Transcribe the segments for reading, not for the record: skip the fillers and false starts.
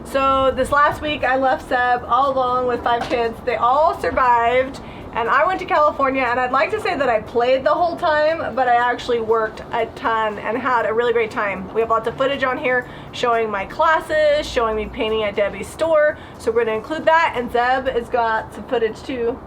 So this last week I left Seb all alone with 5 kids. They all survived and I went to California, and I'd like to say that I played the whole time, but I actually worked a ton and had a really great time. We have lots of footage on here showing my classes, showing me painting at Debbie's store, so we're going to include that, and Zeb has got some footage too.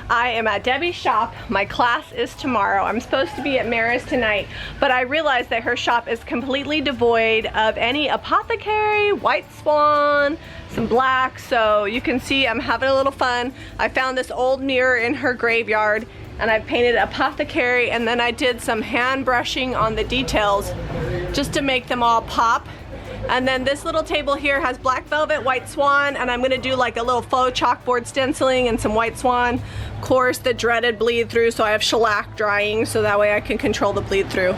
I am at Debbie's shop. My class is tomorrow. I'm supposed to be at Mara's tonight, but I realized that her shop is completely devoid of any apothecary, white swan, some black, so you can see I'm having a little fun. I found this old mirror in her graveyard and I painted apothecary, and then I did some hand brushing on the details just to make them all pop. And then this little table here has black velvet, white swan, and I'm gonna do like a little faux chalkboard stenciling and some white swan. Of course, the dreaded bleed through, so I have shellac drying so that way I can control the bleed through.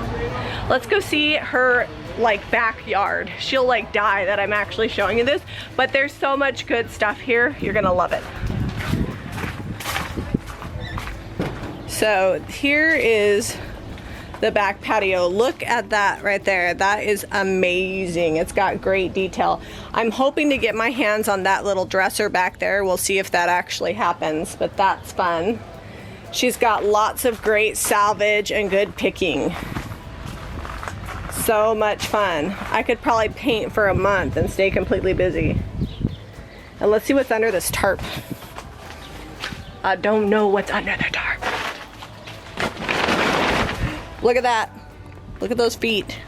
Let's go see her like backyard. She'll like die that I'm actually showing you this, but there's so much good stuff here. You're gonna love it. So here is the back patio. Look at that right there. That is amazing. It's got great detail. I'm hoping to get my hands on that little dresser back there. We'll see if that actually happens, but that's fun. She's got lots of great salvage and good picking. So much fun. I could probably paint for a month and stay completely busy. And let's see what's under this tarp. I don't know what's under the tarp. Look at that. Look at those feet.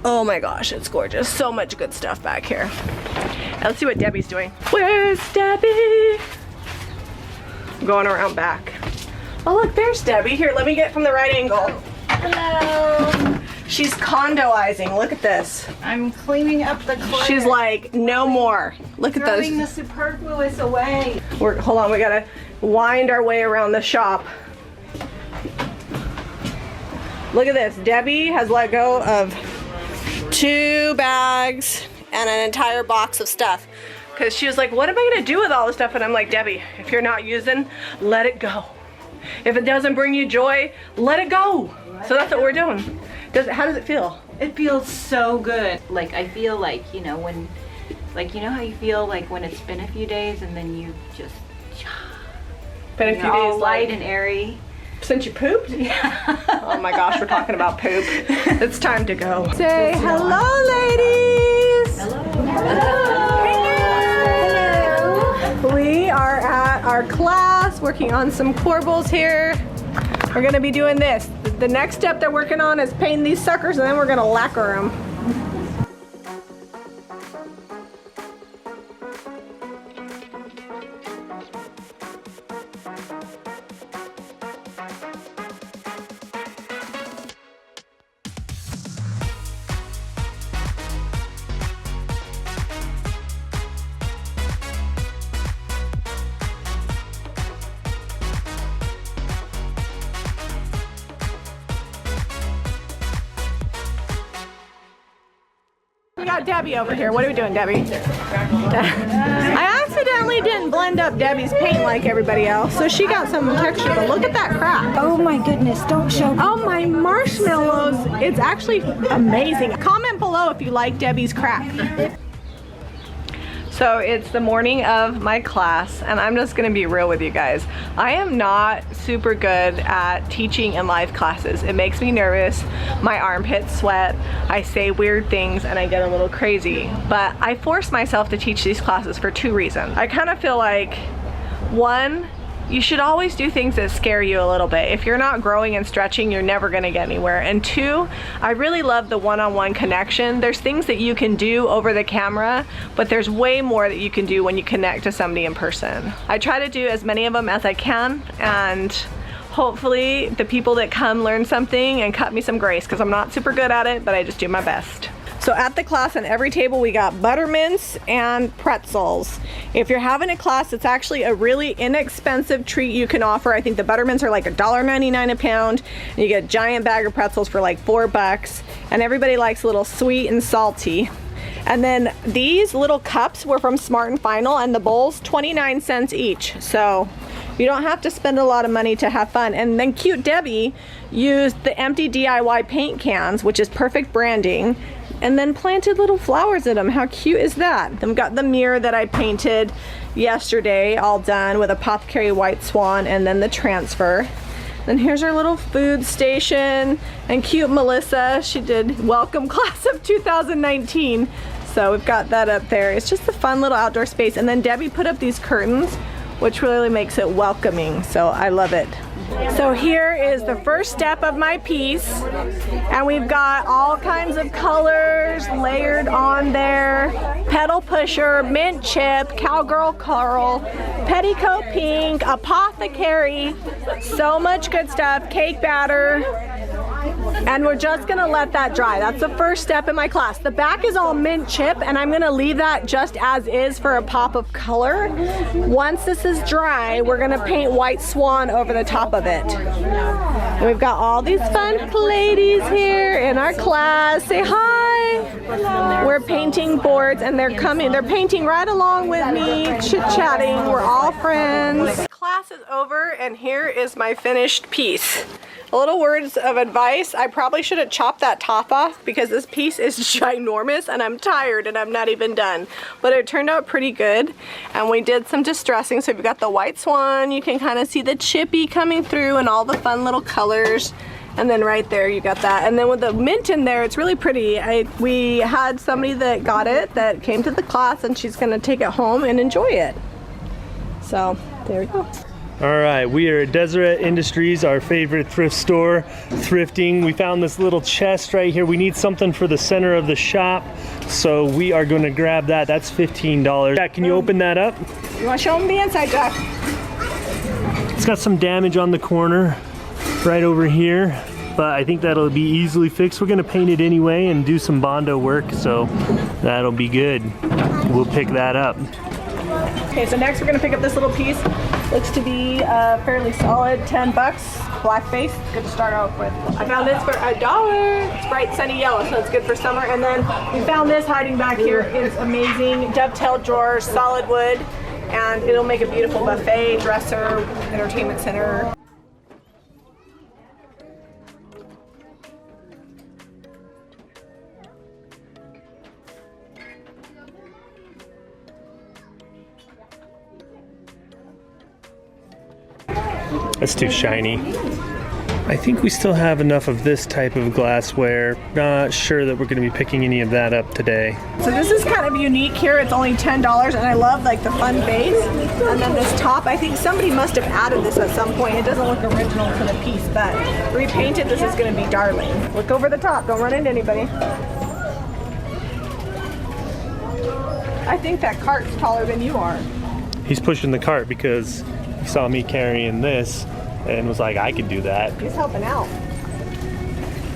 Oh my gosh, it's gorgeous. So much good stuff back here. Now let's see what Debbie's doing. Where's Debbie? I'm going around back. Oh look, there's Debbie. Here, let me get from the right angle. Hello. She's condoizing. Look at this. I'm cleaning up the clutter. She's like, no more. Look at those. Throwing the superfluous away. Hold on, we gotta wind our way around the shop. Look at this. Debbie has let go of 2 bags and an entire box of stuff because she was like, what am I gonna do with all this stuff? And I'm like, Debbie, if you're not using, let it go. If it doesn't bring you joy, let it go. So that's what we're doing. How does it feel? It feels so good. Like, I feel like, you know, when, like, you know how you feel like when it's been a few days and then you just, been a few days all light like, and airy. Since you pooped? Yeah. Oh my gosh, we're talking about poop. It's time to go. Say hello, ladies. Hello. Hello. We are at our class working on some corbels here. We're gonna be doing this. The next step they're working on is painting these suckers, and then we're gonna lacquer them. We got Debbie over here. What are we doing, Debbie? I accidentally didn't blend up Debbie's paint like everybody else, so she got some texture, but look at that crack. Oh my goodness, don't show me. Oh my marshmallows. It's actually amazing. Comment below if you like Debbie's crack. So it's the morning of my class, and I'm just gonna be real with you guys. I am not super good at teaching in live classes. It makes me nervous. My armpits sweat. I say weird things and I get a little crazy. But I force myself to teach these classes for 2 reasons. I kind of feel like, 1, you should always do things that scare you a little bit. If you're not growing and stretching, you're never gonna get anywhere. And 2, I really love the one-on-one connection. There's things that you can do over the camera, but there's way more that you can do when you connect to somebody in person. I try to do as many of them as I can, and hopefully the people that come learn something and cut me some grace, because I'm not super good at it, but I just do my best. So at the class, on every table, we got buttermints and pretzels. If you're having a class, it's actually a really inexpensive treat you can offer. I think the buttermints are like $1.99 a pound, and you get a giant bag of pretzels for like $4, and everybody likes a little sweet and salty. And then these little cups were from Smart & Final, and the bowls 29 cents each. So you don't have to spend a lot of money to have fun. And then Cute Debbie used the empty DIY paint cans, which is perfect branding, and then planted little flowers in them. How cute is that? Then we got the mirror that I painted yesterday, all done with Apothecary White Swan, and then the transfer. Then here's our little food station, and cute Melissa, she did welcome class of 2019. So we've got that up there. It's just a fun little outdoor space. And then Debbie put up these curtains, which really makes it welcoming. So I love it. So here is the first step of my piece, and we've got all kinds of colors layered on there. Pedal pusher, mint chip, cowgirl coral, petticoat pink, apothecary, so much good stuff, cake batter. And we're just gonna let that dry. That's the first step in my class. The back is all mint chip, and I'm gonna leave that just as is for a pop of color. Once this is dry, we're gonna paint White Swan over the top of it. And we've got all these fun ladies here in our class. Say hi. Hello. We're painting boards, and they're painting right along with me, chit-chatting. We're all friends. Class is over, and here is my finished piece. A little words of advice, I probably should have chopped that top off because this piece is ginormous and I'm tired and I'm not even done. But it turned out pretty good, and we did some distressing. So we've got the White Swan, you can kind of see the chippy coming through and all the fun little colors. And then right there you got that. And then with the mint in there, it's really pretty. We had somebody that got it that came to the class, and she's gonna take it home and enjoy it. So there we go. All right, we are at Deseret Industries, our favorite thrift store, thrifting. We found this little chest right here. We need something for the center of the shop, so we are going to grab that. That's $15. Jack, can you open that up? You want to show them the inside, Jack? It's got some damage on the corner right over here, but I think that'll be easily fixed. We're going to paint it anyway and do some Bondo work, so that'll be good. We'll pick that up. Okay, so next we're going to pick up this little piece. Looks to be fairly solid, 10 bucks, black face, good to start off with. I found this for $1. It's bright sunny yellow, so it's good for summer. And then we found this hiding back here. It's amazing, dovetail drawers, solid wood, and it'll make a beautiful buffet, dresser, entertainment center. That's too shiny. I think we still have enough of this type of glassware. Not sure that we're going to be picking any of that up today. So this is kind of unique here. It's only $10, and I love like the fun base. And then this top, I think somebody must have added this at some point. It doesn't look original to the piece, but repainted, this is going to be darling. Look over the top. Don't run into anybody. I think that cart's taller than you are. He's pushing the cart because he saw me carrying this and was like, I could do that. He's helping out.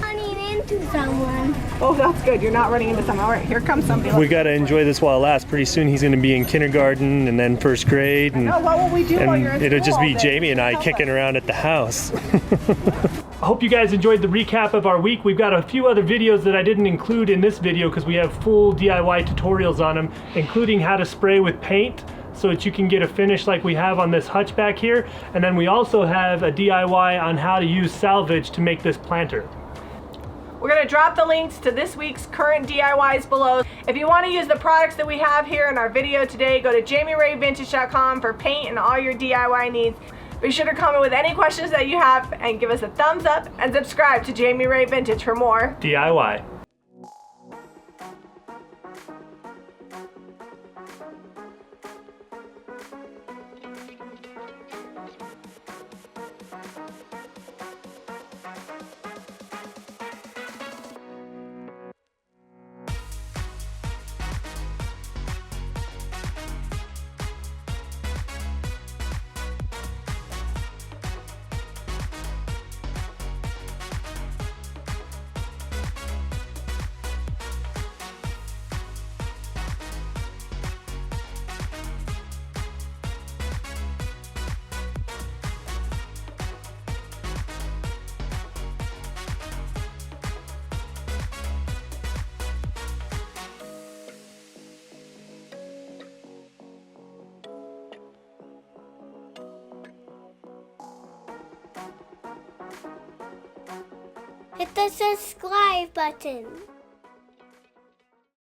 Running into someone. Oh, that's good. You're not running into someone. All right, here comes somebody. We got to enjoy this while it lasts. Pretty soon he's going to be in kindergarten and then first grade. And, what will we do while you're in it'll just be school? Jamie and I kicking around at the house. I hope you guys enjoyed the recap of our week. We've got a few other videos that I didn't include in this video because we have full DIY tutorials on them, including how to spray with paint, so that you can get a finish like we have on this hutch back here. And then we also have a DIY on how to use salvage to make this planter. We're gonna drop the links to this week's current DIYs below. If you wanna use the products that we have here in our video today, go to jamirayvintage.com for paint and all your DIY needs. Be sure to comment with any questions that you have and give us a thumbs up and subscribe to Jami Ray Vintage for more DIY. Hit the subscribe button.